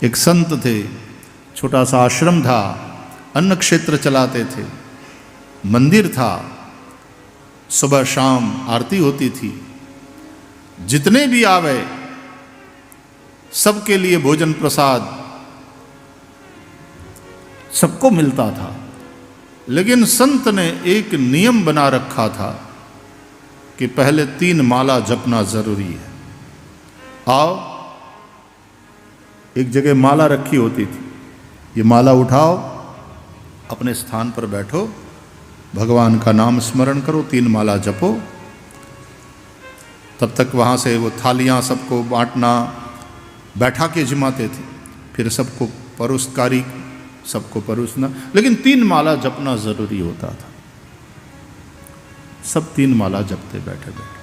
एक संत थे, छोटा सा आश्रम था, अन्न क्षेत्र चलाते थे, मंदिर था, सुबह शाम आरती होती थी, जितने भी आवे सबके लिए भोजन प्रसाद सबको मिलता था। लेकिन संत ने एक नियम बना रखा था कि पहले 3 माला जपना जरूरी है। आओ, एक जगह माला रखी होती थी, ये माला उठाओ, अपने स्थान पर बैठो, भगवान का नाम स्मरण करो, 3 माला जपो। तब तक वहाँ से वो थालियाँ सबको बांटना, बैठा के जमाते थे, फिर सबको परोसकारी, सबको परोसना, लेकिन 3 माला जपना जरूरी होता था। सब 3 माला जपते बैठे बैठे।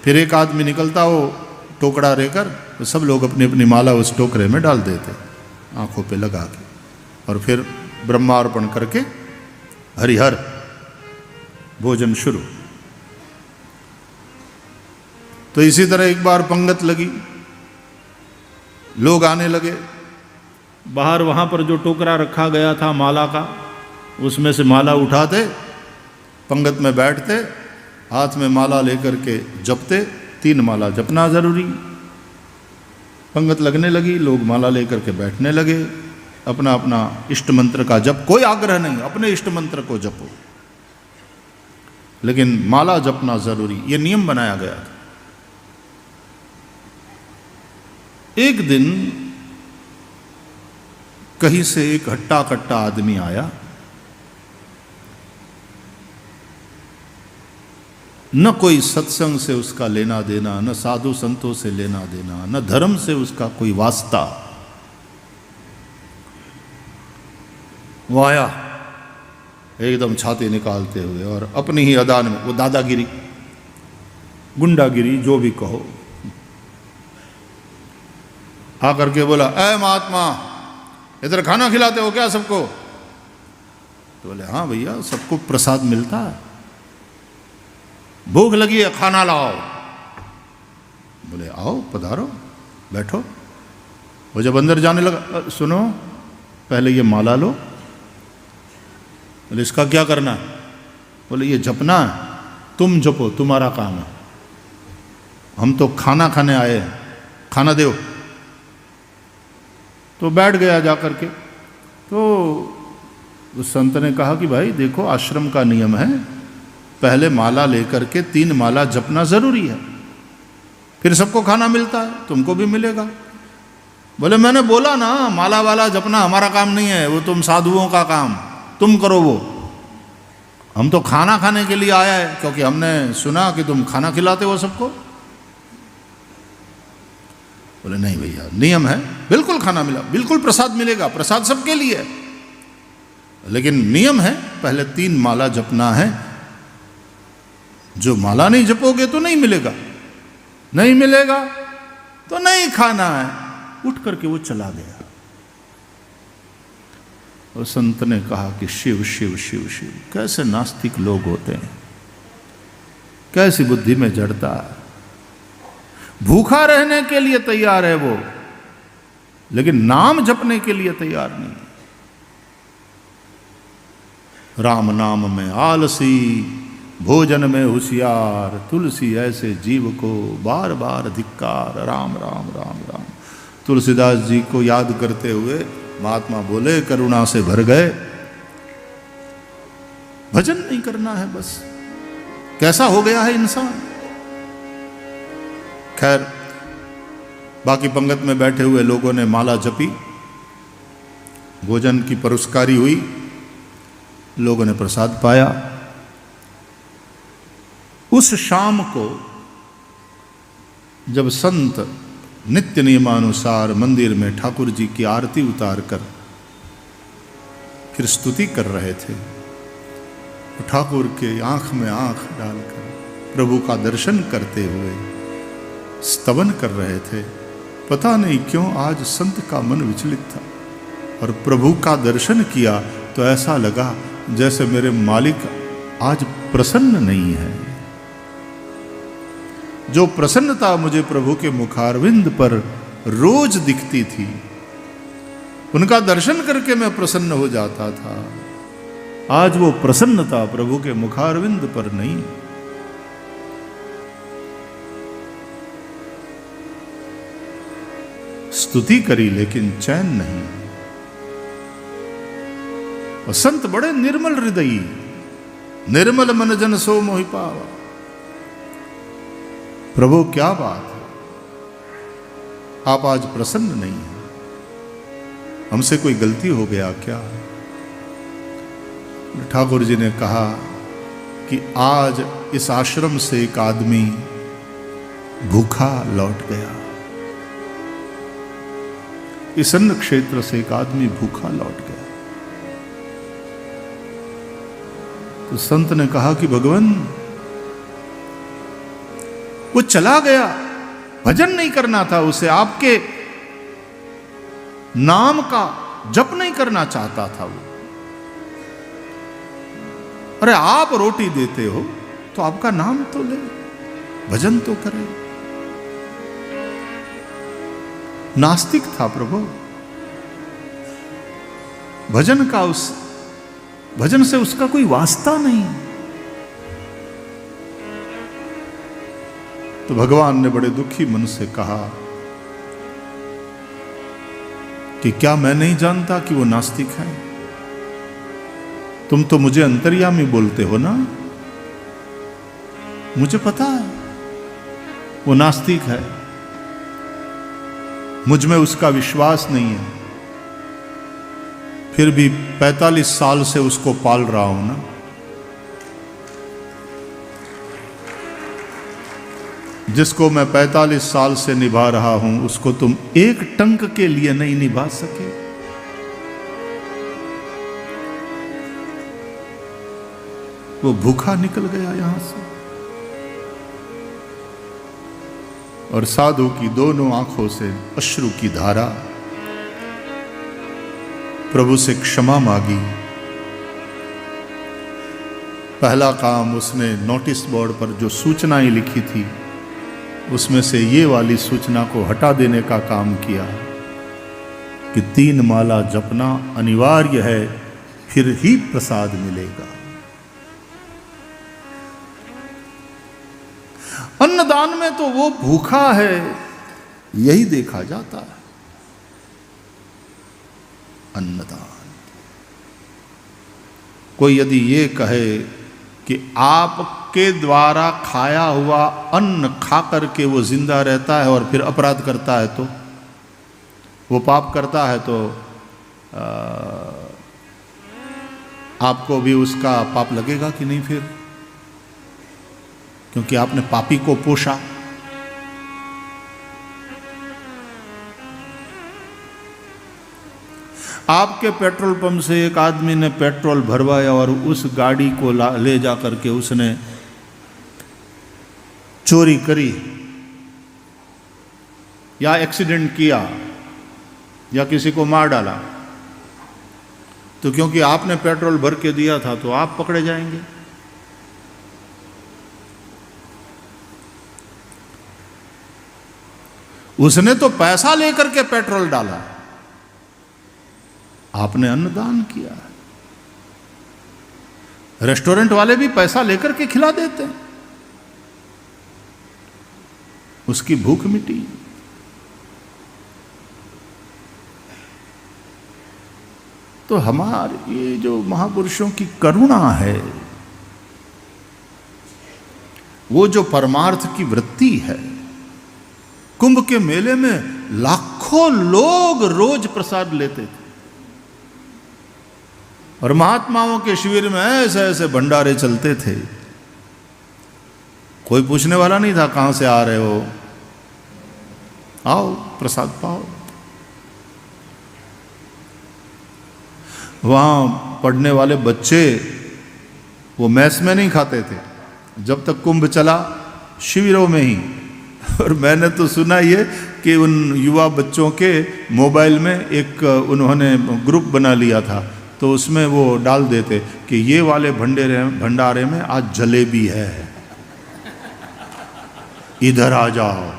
फिर एक आदमी निकलता, वो टोकरा लेकर, तो सब लोग अपनी अपनी माला उस टोकरे में डाल देते, आंखों पे लगा के, और फिर ब्रह्मार्पण करके हरिहर भोजन शुरू। तो इसी तरह एक बार पंगत लगी, लोग आने लगे, बाहर वहाँ पर जो टोकरा रखा गया था माला का, उसमें से माला उठाते, पंगत में बैठते, हाथ में माला लेकर के जपते। 3 माला जपना जरूरी। पंगत लगने लगी, लोग माला लेकर के बैठने लगे, अपना अपना इष्ट मंत्र का जप, कोई आग्रह नहीं, अपने इष्ट मंत्र को जपो, लेकिन माला जपना जरूरी, ये नियम बनाया गया था। एक दिन कहीं से एक हट्टा कट्टा आदमी आया, न कोई सत्संग से उसका लेना देना, न साधु संतों से लेना देना, न धर्म से उसका कोई वास्ता। वो आया एकदम छाती निकालते हुए, और अपनी ही अदा में, वो दादागिरी, गुंडागिरी, जो भी कहो, आकर के बोला, ऐ महात्मा, इधर खाना खिलाते हो क्या सबको? तो बोले, हाँ भैया, सबको प्रसाद मिलता है, भूख लगी है, खाना लाओ। बोले, आओ, पधारो, बैठो। वो जब अंदर जाने लगा, सुनो, पहले ये माला लो। बोले, इसका क्या करना है? बोले, ये जपना है, तुम जपो, तुम्हारा काम है, हम तो खाना खाने आए हैं, खाना दो। तो बैठ गया जाकर के। तो उस संत ने कहा कि भाई देखो, आश्रम का नियम है, पहले माला लेकर के 3 माला जपना जरूरी है, फिर सबको खाना मिलता है, तुमको भी मिलेगा। बोले, मैंने बोला ना, माला वाला जपना हमारा काम नहीं है, वो तुम साधुओं का काम, तुम करो वो, हम तो खाना खाने के लिए आया है, क्योंकि हमने सुना कि तुम खाना खिलाते हो सबको। बोले, नहीं भैया, नियम है, बिल्कुल खाना मिला, बिल्कुल प्रसाद मिलेगा, प्रसाद सबके लिए है, लेकिन नियम है, पहले 3 माला जपना है, जो माला नहीं जपोगे तो नहीं मिलेगा, नहीं मिलेगा तो नहीं खाना है। उठ करके वो चला गया। और संत ने कहा कि शिव शिव शिव शिव, कैसे नास्तिक लोग होते हैं, कैसी बुद्धि में जड़ता है। भूखा रहने के लिए तैयार है वो, लेकिन नाम जपने के लिए तैयार नहीं। राम नाम में आलसी, भोजन में होशियार, तुलसी ऐसे जीव को बार बार धिक्कार। राम राम राम राम। तुलसीदास जी को याद करते हुए महात्मा बोले, करुणा से भर गए, भजन नहीं करना है बस। कैसा हो गया है इंसान। खैर, बाकी पंगत में बैठे हुए लोगों ने माला जपी, भोजन की परोसकारी हुई, लोगों ने प्रसाद पाया। उस शाम को जब संत नित्य नियमानुसार मंदिर में ठाकुर जी की आरती उतार कर फिर स्तुति कर रहे थे, तो ठाकुर के आंख में आंख डालकर प्रभु का दर्शन करते हुए स्तवन कर रहे थे। पता नहीं क्यों आज संत का मन विचलित था, और प्रभु का दर्शन किया तो ऐसा लगा जैसे मेरे मालिक आज प्रसन्न नहीं है। जो प्रसन्नता मुझे प्रभु के मुखारविंद पर रोज दिखती थी, उनका दर्शन करके मैं प्रसन्न हो जाता था। आज वो प्रसन्नता प्रभु के मुखारविंद पर नहीं। स्तुति करी लेकिन चैन नहीं। और संत बड़े निर्मल हृदयी, निर्मल मन जन सो मोहि पावा। प्रभु क्या बात है, आप आज प्रसन्न नहीं हैं, हमसे कोई गलती हो गया क्या? ठाकुर जी ने कहा कि आज इस आश्रम से एक आदमी भूखा लौट गया, इस अन्न क्षेत्र से एक आदमी भूखा लौट गया। तो संत ने कहा कि भगवान, वो चला गया, भजन नहीं करना था उसे, आपके नाम का जप नहीं करना चाहता था वो। अरे आप रोटी देते हो तो आपका नाम तो ले, भजन तो करे। नास्तिक था प्रभु, भजन से उसका कोई वास्ता नहीं। तो भगवान ने बड़े दुखी मन से कहा कि क्या मैं नहीं जानता कि वो नास्तिक है? तुम तो मुझे अंतर्यामी बोलते हो ना, मुझे पता है वो नास्तिक है, मुझ में उसका विश्वास नहीं है, फिर भी 45 साल से उसको पाल रहा हूं ना। जिसको मैं 45 साल से निभा रहा हूं, उसको तुम एक टंक के लिए नहीं निभा सके। वो भूखा निकल गया यहां से, और साधु की दोनों आंखों से अश्रु की धारा। प्रभु से क्षमा मांगी। पहला काम उसने नोटिस बोर्ड पर जो सूचनाएं लिखी थी, उसमें से ये वाली सूचना को हटा देने का काम किया कि 3 माला जपना अनिवार्य है, फिर ही प्रसाद मिलेगा। अन्नदान में तो वो भूखा है, यही देखा जाता है। अन्नदान, कोई यदि ये कहे कि आपके द्वारा खाया हुआ अन्न खा करके वो जिंदा रहता है और फिर अपराध करता है, तो वो पाप करता है, तो आपको भी उसका पाप लगेगा कि नहीं? फिर क्योंकि आपने पापी को पोषा। आपके पेट्रोल पंप से एक आदमी ने पेट्रोल भरवाया और उस गाड़ी को ले जा करके उसने चोरी करी या एक्सीडेंट किया या किसी को मार डाला, तो क्योंकि आपने पेट्रोल भर के दिया था तो आप पकड़े जाएंगे। उसने तो पैसा लेकर के पेट्रोल डाला, आपने अन्नदान किया। रेस्टोरेंट वाले भी पैसा लेकर के खिला देते हैं, उसकी भूख मिटी। तो हमारे ये जो महापुरुषों की करुणा है, वो जो परमार्थ की वृत्ति है, कुंभ के मेले में लाखों लोग रोज प्रसाद लेते थे, और महात्माओं के शिविर में ऐसे ऐसे भंडारे चलते थे। कोई पूछने वाला नहीं था कहां से आ रहे हो, आओ प्रसाद पाओ। वहां पढ़ने वाले बच्चे वो मैस में नहीं खाते थे जब तक कुंभ चला, शिविरों में ही। और मैंने तो सुना ये कि उन युवा बच्चों के मोबाइल में एक उन्होंने ग्रुप बना लिया था, तो उसमें वो डाल देते कि ये वाले भंडारे में आज जलेबी है, इधर आ जाओ।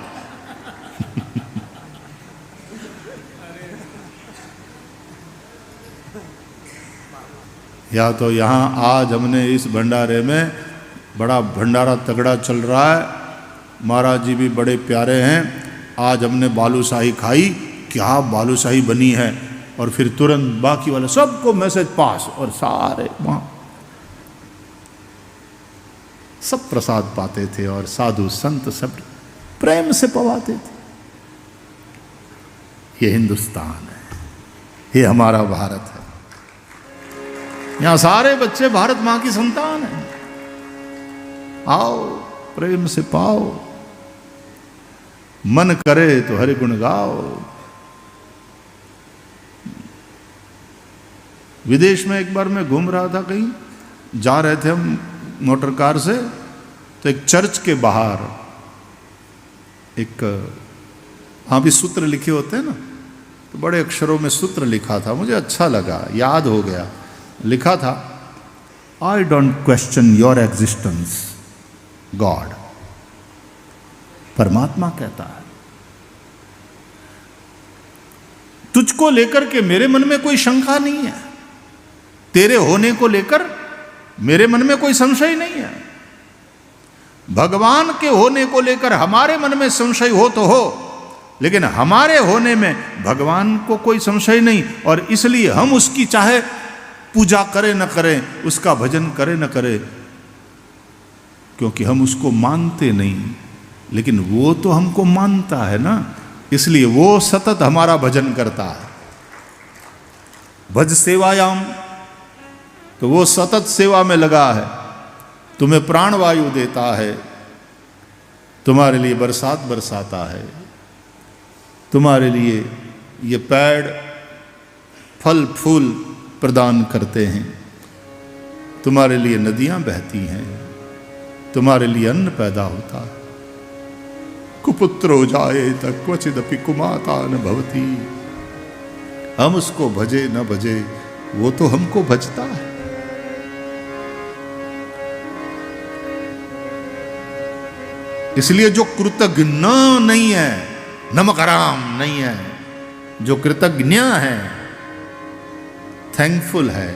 या तो यहाँ आज हमने इस भंडारे में बड़ा भंडारा तगड़ा चल रहा है, महाराज जी भी बड़े प्यारे हैं, आज हमने बालूशाही खाई, क्या बालूशाही बनी है, और फिर तुरंत बाकी वाले सबको मैसेज पास, और सारे वहाँ सब प्रसाद पाते थे और साधु संत सब प्रेम से पवाते थे। ये हिंदुस्तान है, ये हमारा भारत है, यहां सारे बच्चे भारत मां की संतान हैं। आओ प्रेम से पाओ, मन करे तो हरि गुण गाओ। विदेश में एक बार मैं घूम रहा था, कहीं जा रहे थे हम मोटर कार से, तो एक चर्च के बाहर एक, वहां भी सूत्र लिखे होते हैं ना, तो बड़े अक्षरों में सूत्र लिखा था, मुझे अच्छा लगा, याद हो गया। लिखा था, I don't question your existence God. परमात्मा कहता है, तुझको लेकर के मेरे मन में कोई शंका नहीं है, तेरे होने को लेकर मेरे मन में कोई संशय नहीं है। भगवान के होने को लेकर हमारे मन में संशय हो तो हो, लेकिन हमारे होने में भगवान को कोई संशय नहीं, और इसलिए हम उसकी चाहे पूजा करें न करें, उसका भजन करें न करें, क्योंकि हम उसको मानते नहीं, लेकिन वो तो हमको मानता है ना, इसलिए वो सतत हमारा भजन करता है। भज सेवायाम, तो वो सतत सेवा में लगा है, तुम्हें प्राणवायु देता है, तुम्हारे लिए बरसात बरसाता है, तुम्हारे लिए ये पेड़ फल फूल प्रदान करते हैं, तुम्हारे लिए नदियां बहती हैं, तुम्हारे लिए अन्न पैदा होता है। कुपुत्रो जाए तक क्वचिदपि कुमाता न भवती। हम उसको भजे न भजे, वो तो हमको भजता है। इसलिए जो कृतज्ञ नहीं है, नमक हराम नहीं है, जो कृतज्ञ है, थैंकफुल है,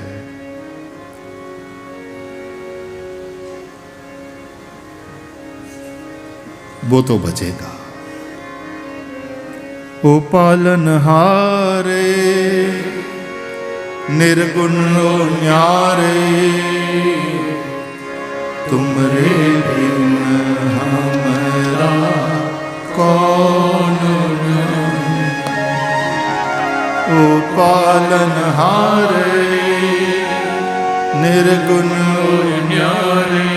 वो तो बचेगा। ओ पालनहारे निर्गुण न्यारे, तुमरे बिन हमरा कौन नहीं। ओ पालनहारे निर्गुण न्यारे,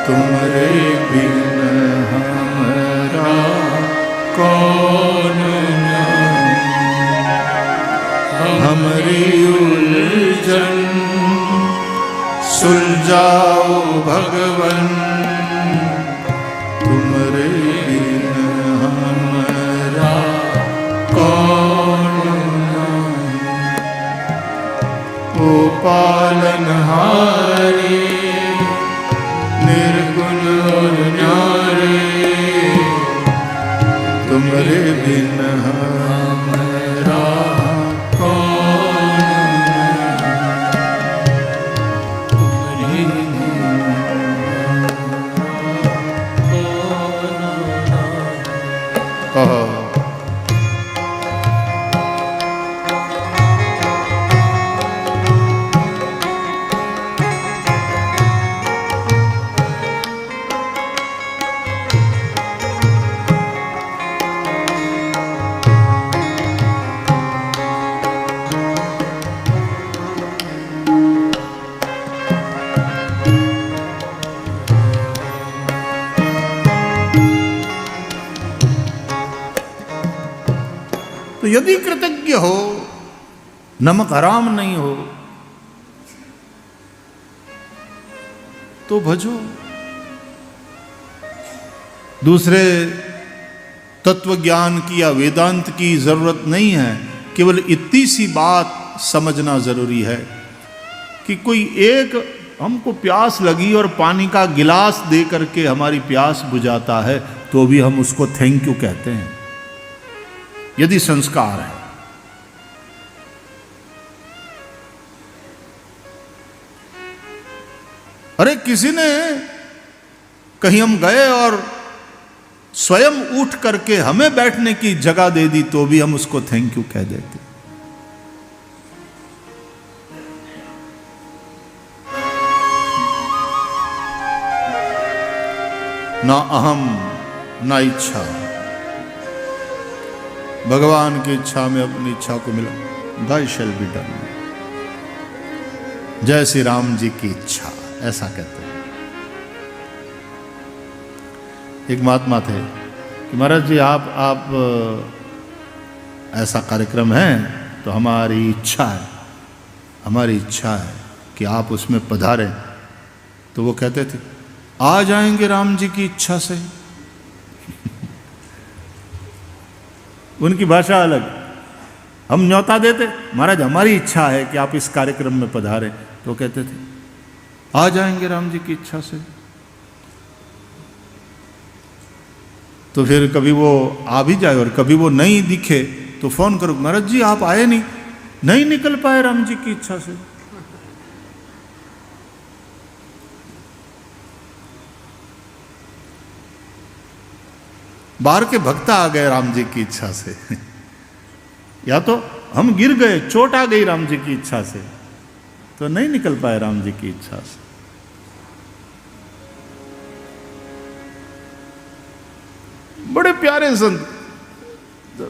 तुमरे बिन हमरा कौन नहीं। हमरी उलझन सुलझाओ भगवन, तुमरे बिन हमरा कौन नहीं। ओ पालनहारी निर्गुण न्यारे, तुमरे बिन हमरा कौन नहीं। तो यदि कृतज्ञ हो, नमक हराम नहीं हो, तो भजो। दूसरे तत्व ज्ञान की या वेदांत की जरूरत नहीं है, केवल इतनी सी बात समझना जरूरी है कि कोई एक हमको प्यास लगी और पानी का गिलास दे करके हमारी प्यास बुझाता है, तो भी हम उसको थैंक यू कहते हैं, यदि संस्कार है। अरे किसी ने कहीं हम गए और स्वयं उठ करके हमें बैठने की जगह दे दी तो भी हम उसको थैंक यू कह देते। ना अहम ना इच्छा, भगवान की इच्छा में अपनी इच्छा को मिला, दाई शैल बी डन, जय श्री राम जी की इच्छा, ऐसा कहते हैं। एक महात्मा थे कि महाराज जी आप ऐसा कार्यक्रम है तो हमारी इच्छा है कि आप उसमें पधारें। तो वो कहते थे आ जाएंगे राम जी की इच्छा से। उनकी भाषा अलग। हम न्योता देते, महाराज हमारी इच्छा है कि आप इस कार्यक्रम में पधारें, तो कहते थे आ जाएंगे राम जी की इच्छा से। तो फिर कभी वो आ भी जाए और कभी वो नहीं दिखे तो फोन करो, महाराज जी आप आए नहीं निकल पाए राम जी की इच्छा से। बाहर के भक्त आ गए राम जी की इच्छा से, या तो हम गिर गए, चोट आ गई राम जी की इच्छा से, तो नहीं निकल पाए राम जी की इच्छा से। बड़े प्यारे संत,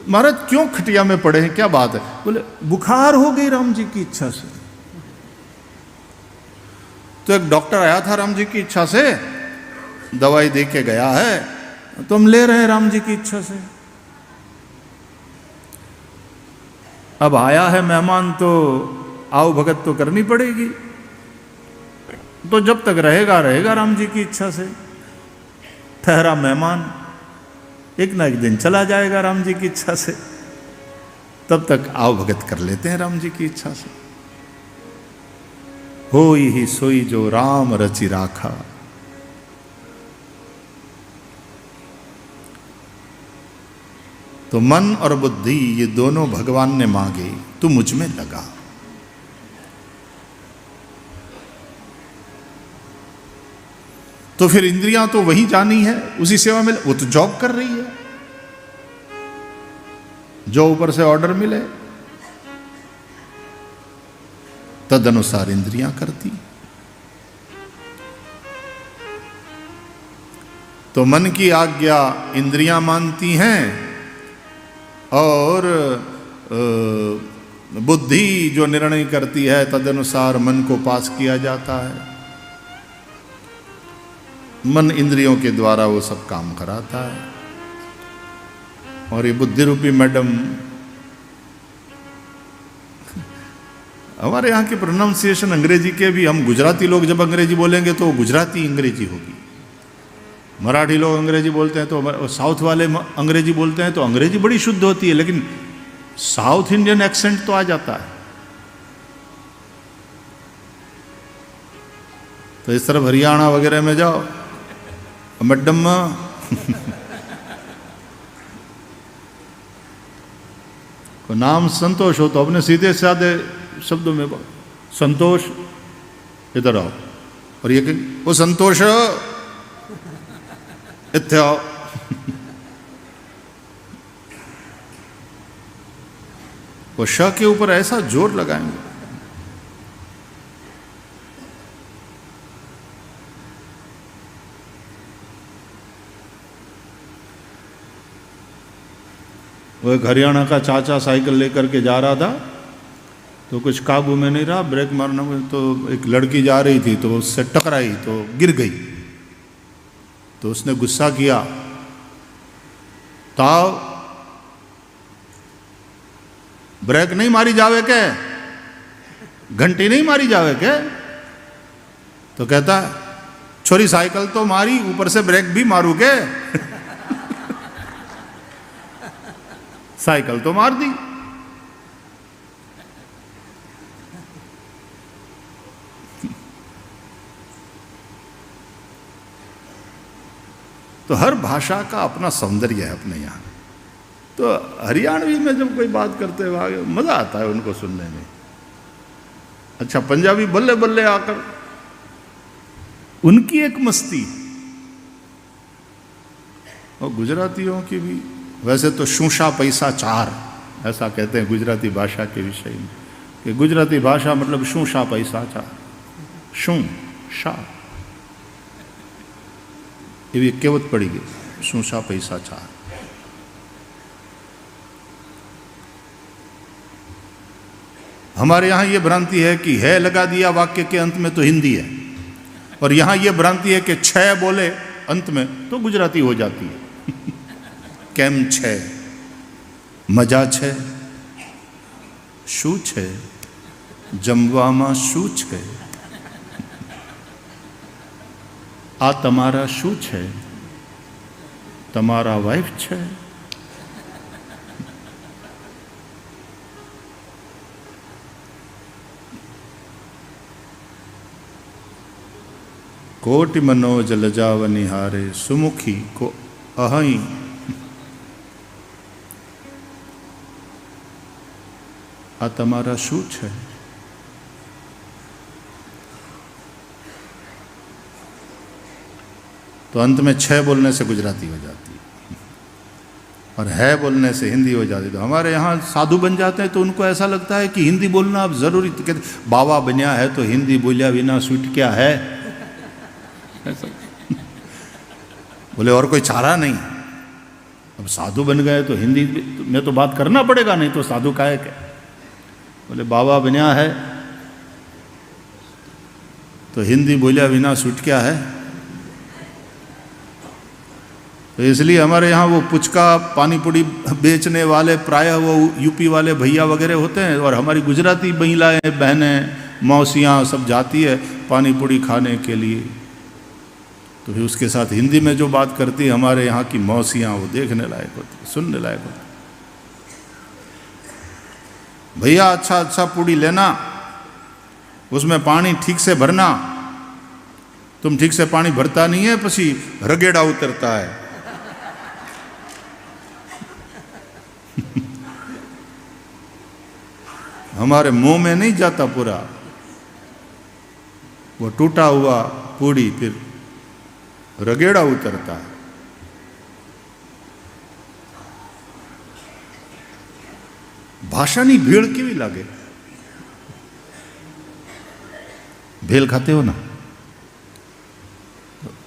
महाराज क्यों खटिया में पड़े हैं, क्या बात है? बोले बुखार हो गई राम जी की इच्छा से। तो एक डॉक्टर आया था राम जी की इच्छा से, दवाई दे के गया है, तो हम ले रहे हैं राम जी की इच्छा से। अब आया है मेहमान तो आओ भगत तो करनी पड़ेगी, तो जब तक रहेगा राम जी की इच्छा से। ठहरा मेहमान, एक ना एक दिन चला जाएगा राम जी की इच्छा से, तब तक आओ भगत कर लेते हैं राम जी की इच्छा से। होई ही सोई जो राम रचि राखा। तो मन और बुद्धि ये दोनों भगवान ने मांगे, तू मुझ में लगा। तो फिर इंद्रियां तो वही जानी है, उसी सेवा में वो तो जॉब कर रही है, जो ऊपर से ऑर्डर मिले तद अनुसार इंद्रियां करती। तो मन की आज्ञा इंद्रियां मानती हैं और बुद्धि जो निर्णय करती है तदनुसार मन को पास किया जाता है। मन इंद्रियों के द्वारा वो सब काम कराता है। और ये बुद्धि रूपी मैडम, हमारे यहाँ की प्रोनाउंसिएशन अंग्रेजी के भी, हम गुजराती लोग जब अंग्रेजी बोलेंगे तो गुजराती अंग्रेजी होगी, मराठी लोग अंग्रेजी बोलते हैं तो साउथ वाले अंग्रेजी बोलते हैं तो अंग्रेजी बड़ी शुद्ध होती है, लेकिन साउथ इंडियन एक्सेंट तो आ जाता है। तो इस तरफ हरियाणा वगैरह में जाओ, मैडम को नाम संतोष हो तो अपने सीधे साधे शब्दों में संतोष, इधर आओ, और ये वो संतोष इत्थे आओ। वो श के ऊपर ऐसा जोर लगाएंगे। वो एक हरियाणा का चाचा साइकिल लेकर के जा रहा था, तो कुछ काबू में नहीं रहा, ब्रेक मारना में, तो एक लड़की जा रही थी तो उससे टकराई तो गिर गई। तो उसने गुस्सा किया, ताव ब्रेक नहीं मारी जावे के, घंटी नहीं मारी जावे के? तो कहता छोरी साइकिल तो मारी, ऊपर से ब्रेक भी मारू के? साइकिल तो मार दी। तो हर भाषा का अपना सौंदर्य है अपने यहाँ। तो हरियाणवी में जब कोई बात करते हुए मज़ा आता है उनको सुनने में। अच्छा, पंजाबी बल्ले बल्ले आकर उनकी एक मस्ती। और गुजरातियों की भी वैसे तो शूशा पैसा चार ऐसा कहते हैं गुजराती भाषा के विषय में, कि गुजराती भाषा मतलब शूशा पैसा चार, शू शा ये भी कहेवत पड़ी गई, शूशा पैसा चार। हमारे यहाँ ये भ्रांति है कि है लगा दिया वाक्य के अंत में तो हिंदी है, और यहाँ ये भ्रांति है कि छह बोले अंत में तो गुजराती हो जाती है। केम छे, मजा छे, शू छे, जमवामा शू छे, आ तमारा शू छे, तमारा वाइफ छे। कोटि मनोज लजाव निहारे, सुमुखी को अहई। आ तमारा शू छे। तो अंत में छह बोलने से गुजराती हो जाती है और है बोलने से हिंदी हो जाती है। तो हमारे यहाँ साधु बन जाते हैं तो उनको ऐसा लगता है कि हिंदी बोलना अब जरूरी, तो कहते बाबा बनिया है तो हिंदी बोलिया बिना सूट क्या है, बोले और कोई चारा नहीं। अब साधु बन गए तो हिंदी में तो बात करना पड़ेगा, नहीं तो साधु का है क्या। बोले बाबा बनिया है तो हिंदी बोलिया बिना सूट क्या है। तो इसलिए हमारे यहाँ वो पुचका पानी पूरी बेचने वाले प्रायः वो यूपी वाले भैया वगैरह होते हैं, और हमारी गुजराती महिलाएं बहनें मौसियाँ सब जाती है पानी पूरी खाने के लिए। तो फिर उसके साथ हिंदी में जो बात करती है हमारे यहाँ की मौसियाँ, वो देखने लायक होती, सुनने लायक होती। भैया अच्छा अच्छा पूड़ी लेना, उसमें पानी ठीक से भरना, तुम ठीक से पानी भरता नहीं है पसी रगेड़ा उतरता है। हमारे मुंह में नहीं जाता पूरा, वो टूटा हुआ पूड़ी फिर रगेड़ा उतरता है। भाषानी भीड़ केवी लागे। भेल खाते हो ना,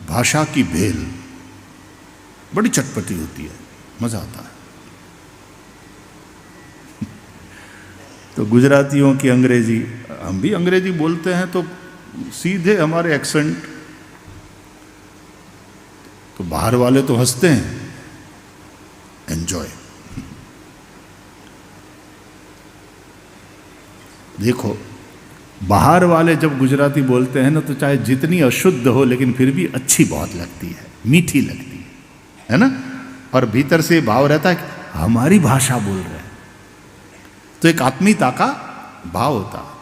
भाषा की भेल बड़ी चटपटी होती है, मजा आता है। तो गुजरातियों की अंग्रेजी, हम भी अंग्रेजी बोलते हैं तो सीधे हमारे एक्सेंट, तो बाहर वाले तो हंसते हैं, एंजॉय। देखो बाहर वाले जब गुजराती बोलते हैं ना तो चाहे जितनी अशुद्ध हो लेकिन फिर भी अच्छी बहुत लगती है, मीठी लगती है ना। और भीतर से भाव रहता है कि हमारी भाषा बोल रहे हैं, तो एक आत्मीयता का भाव होता है।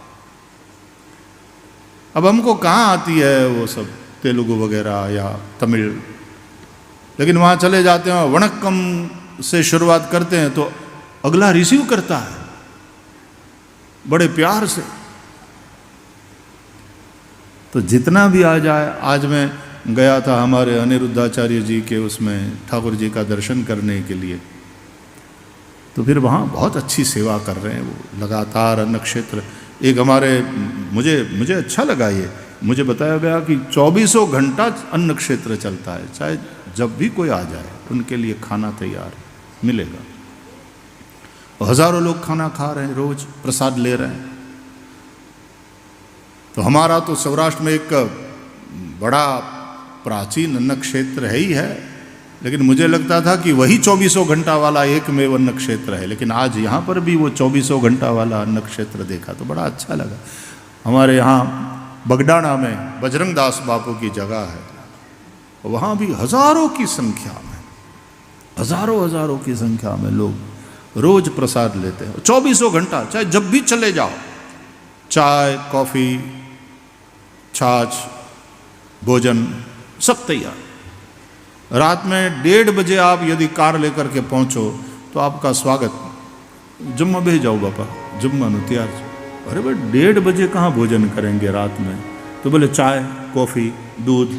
अब हमको कहाँ आती है वो सब तेलुगु वगैरह या तमिल, लेकिन वहाँ चले जाते हैं वणक्कम से शुरुआत करते हैं तो अगला रिसीव करता है बड़े प्यार से। तो जितना भी आ जाए, आज मैं गया था हमारे अनिरुद्धाचार्य जी के उसमें ठाकुर जी का दर्शन करने के लिए, तो फिर वहाँ बहुत अच्छी सेवा कर रहे हैं वो लगातार। अन्न क्षेत्र एक हमारे मुझे अच्छा लगा, ये मुझे बताया गया कि 24 घंटा अन्न क्षेत्र चलता है, चाहे जब भी कोई आ जाए उनके लिए खाना तैयार मिलेगा। हजारों लोग खाना खा रहे हैं, रोज प्रसाद ले रहे हैं। तो हमारा तो सौराष्ट्र में एक बड़ा प्राचीन अन्न क्षेत्र है ही है, लेकिन मुझे लगता था कि वही 24 घंटा वाला एकमेव अन्न क्षेत्र है, लेकिन आज यहाँ पर भी वो 24 घंटा वाला अन्न क्षेत्र देखा तो बड़ा अच्छा लगा। हमारे यहाँ बगडाना में बजरंग दास बापू की जगह है, वहाँ भी हजारों की संख्या में, हजारों की संख्या में लोग रोज प्रसाद लेते हैं 24 घंटा, चाहे जब भी चले जाओ, चाय कॉफी छाछ भोजन सब तैयार। रात में 1:30 बजे आप यदि कार लेकर के पहुंचो तो आपका स्वागत, जम्मा भेज जाओ बापा, जम्मा नु तैयार। अरे भाई 1:30 बजे कहाँ भोजन करेंगे रात में, तो बोले चाय, कॉफी, दूध।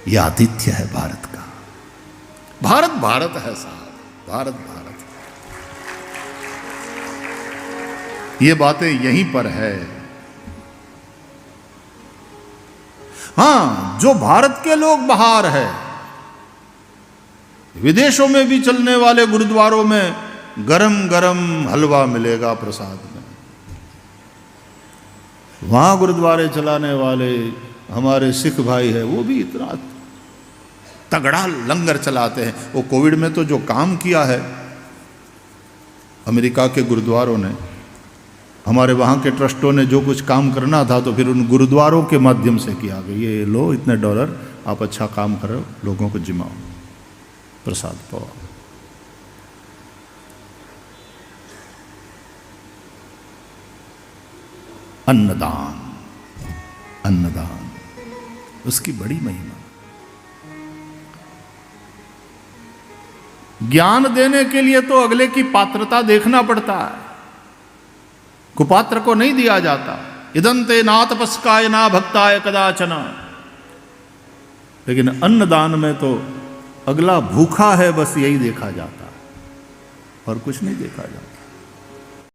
ये आतिथ्य है भारत का। भारत भारत है साहब, भारत भारत। ये बातें यहीं पर है। हां, जो भारत के लोग बाहर है, विदेशों में भी चलने वाले गुरुद्वारों में गरम गरम हलवा मिलेगा प्रसाद में। वहां गुरुद्वारे चलाने वाले हमारे सिख भाई है, वो भी इतना तगड़ा लंगर चलाते हैं। वो कोविड में तो जो काम किया है अमेरिका के गुरुद्वारों ने, हमारे वहाँ के ट्रस्टों ने जो कुछ काम करना था तो फिर उन गुरुद्वारों के माध्यम से किया कि ये लो इतने $, आप अच्छा काम करो, लोगों को जिमाओ, प्रसाद पाओ। अन्नदान, अन्नदान, उसकी बड़ी महिमा। ज्ञान देने के लिए तो अगले की पात्रता देखना पड़ता है, कुपात्र को नहीं दिया जाता। इदंते ना तपस्काय ना भक्ताय कदाचन। लेकिन अन्नदान में तो अगला भूखा है बस यही देखा जाता है और कुछ नहीं देखा जाता।